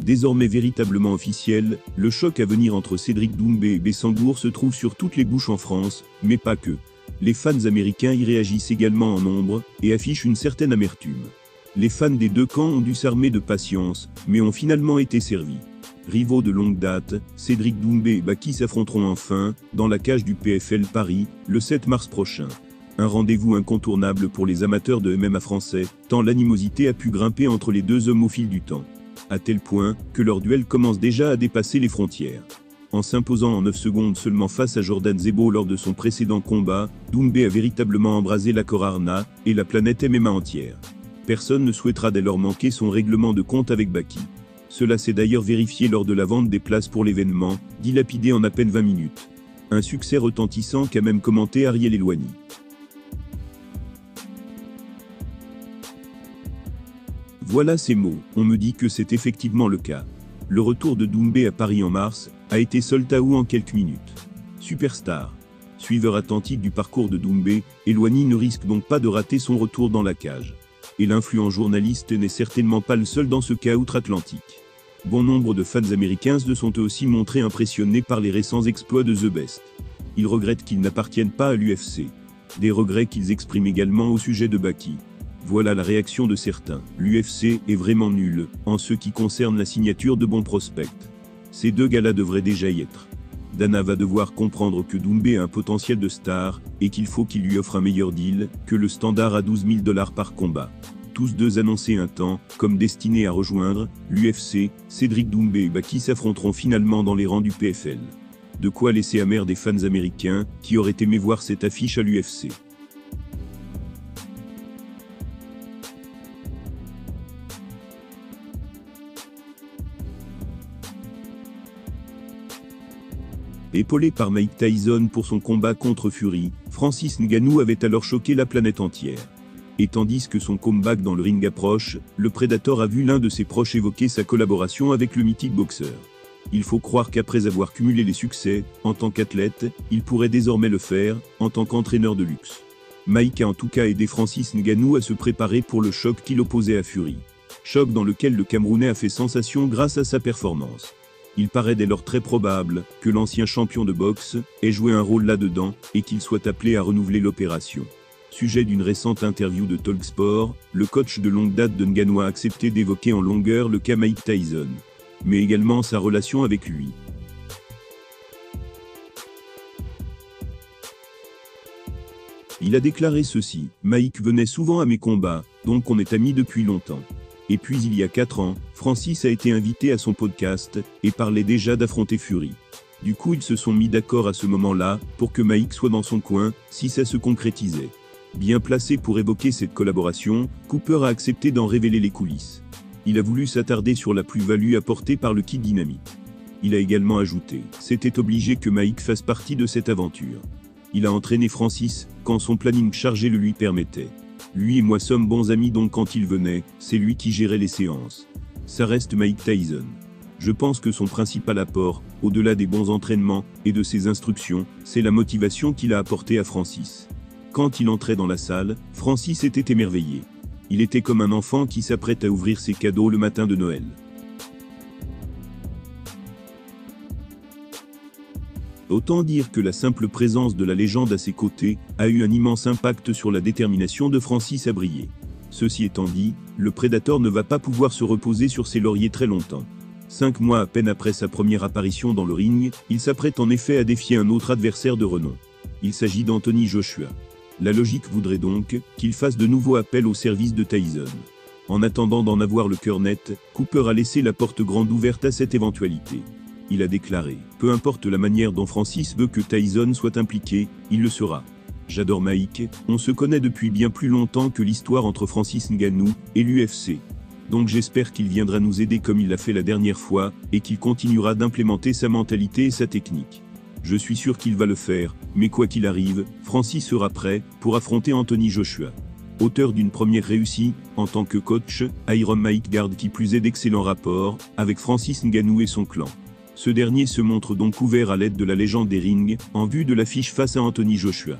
Désormais véritablement officiel, le choc à venir entre Cédric Doumbé et Bessangour se trouve sur toutes les bouches en France, mais pas que. Les fans américains y réagissent également en nombre, et affichent une certaine amertume. Les fans des deux camps ont dû s'armer de patience, mais ont finalement été servis. Rivaux de longue date, Cédric Doumbé et Baki s'affronteront enfin, dans la cage du PFL Paris, le 7 mars prochain. Un rendez-vous incontournable pour les amateurs de MMA français, tant l'animosité a pu grimper entre les deux hommes au fil du temps. À tel point, que leur duel commence déjà à dépasser les frontières. En s'imposant en 9 secondes seulement face à Jordan Zebo lors de son précédent combat, Doumbé a véritablement embrasé la Corarna, et la planète MMA entière. Personne ne souhaitera dès lors manquer son règlement de compte avec Baki. Cela s'est d'ailleurs vérifié lors de la vente des places pour l'événement, dilapidé en à peine 20 minutes. Un succès retentissant qu'a même commenté Ariel Elwani. Voilà ces mots, on me dit que c'est effectivement le cas. Le retour de Doumbé à Paris en mars a été sold out en quelques minutes. Superstar. Suiveur attentif du parcours de Doumbé, Elwani ne risque donc pas de rater son retour dans la cage. Et l'influent journaliste n'est certainement pas le seul dans ce cas outre-Atlantique. Bon nombre de fans américains se sont eux aussi montrés impressionnés par les récents exploits de The Best. Ils regrettent qu'ils n'appartiennent pas à l'UFC. Des regrets qu'ils expriment également au sujet de Baki. Voilà la réaction de certains. L'UFC est vraiment nul, en ce qui concerne la signature de bons prospects. Ces deux gars-là devraient déjà y être. Dana va devoir comprendre que Doumbé a un potentiel de star, et qu'il faut qu'il lui offre un meilleur deal, que le standard à $12 000 par combat. Tous deux annoncés un temps, comme destinés à rejoindre l'UFC, Cédric Doumbé et Baki s'affronteront finalement dans les rangs du PFL. De quoi laisser amer des fans américains, qui auraient aimé voir cette affiche à l'UFC. Épaulé par Mike Tyson pour son combat contre Fury, Francis Ngannou avait alors choqué la planète entière. Et tandis que son comeback dans le ring approche, le Predator a vu l'un de ses proches évoquer sa collaboration avec le mythique boxeur. Il faut croire qu'après avoir cumulé les succès, en tant qu'athlète, il pourrait désormais le faire, en tant qu'entraîneur de luxe. Mike a en tout cas aidé Francis Ngannou à se préparer pour le choc qui l'opposait à Fury. Choc dans lequel le Camerounais a fait sensation grâce à sa performance. Il paraît dès lors très probable que l'ancien champion de boxe ait joué un rôle là-dedans et qu'il soit appelé à renouveler l'opération. Sujet d'une récente interview de Talksport, le coach de longue date de Ngannou a accepté d'évoquer en longueur le cas Mike Tyson, mais également sa relation avec lui. Il a déclaré ceci: « Mike venait souvent à mes combats, donc on est amis depuis longtemps. Et puis il y a 4 ans, Francis a été invité à son podcast, et parlait déjà d'affronter Fury. Du coup ils se sont mis d'accord à ce moment-là, pour que Mike soit dans son coin, si ça se concrétisait. » Bien placé pour évoquer cette collaboration, Cooper a accepté d'en révéler les coulisses. Il a voulu s'attarder sur la plus-value apportée par le kit Dynamite. Il a également ajouté: « C'était obligé que Mike fasse partie de cette aventure. Il a entraîné Francis, quand son planning chargé le lui permettait. Lui et moi sommes bons amis donc quand il venait, c'est lui qui gérait les séances. Ça reste Mike Tyson. Je pense que son principal apport, au-delà des bons entraînements et de ses instructions, c'est la motivation qu'il a apportée à Francis. Quand il entrait dans la salle, Francis était émerveillé. Il était comme un enfant qui s'apprête à ouvrir ses cadeaux le matin de Noël. » Autant dire que la simple présence de la légende à ses côtés a eu un immense impact sur la détermination de Francis à briller. Ceci étant dit, le Predator ne va pas pouvoir se reposer sur ses lauriers très longtemps. 5 mois à peine après sa première apparition dans le ring, il s'apprête en effet à défier un autre adversaire de renom. Il s'agit d'Anthony Joshua. La logique voudrait donc qu'il fasse de nouveau appel au service de Tyson. En attendant d'en avoir le cœur net, Cooper a laissé la porte grande ouverte à cette éventualité. Il a déclaré: « Peu importe la manière dont Francis veut que Tyson soit impliqué, il le sera. J'adore Mike, on se connaît depuis bien plus longtemps que l'histoire entre Francis Ngannou et l'UFC. Donc j'espère qu'il viendra nous aider comme il l'a fait la dernière fois, et qu'il continuera d'implémenter sa mentalité et sa technique. Je suis sûr qu'il va le faire, mais quoi qu'il arrive, Francis sera prêt pour affronter Anthony Joshua. » Auteur d'une première réussite, en tant que coach, Iron Mike garde qui plus est d'excellents rapports avec Francis Ngannou et son clan. Ce dernier se montre donc ouvert à l'aide de la légende des rings, en vue de l'affiche face à Anthony Joshua.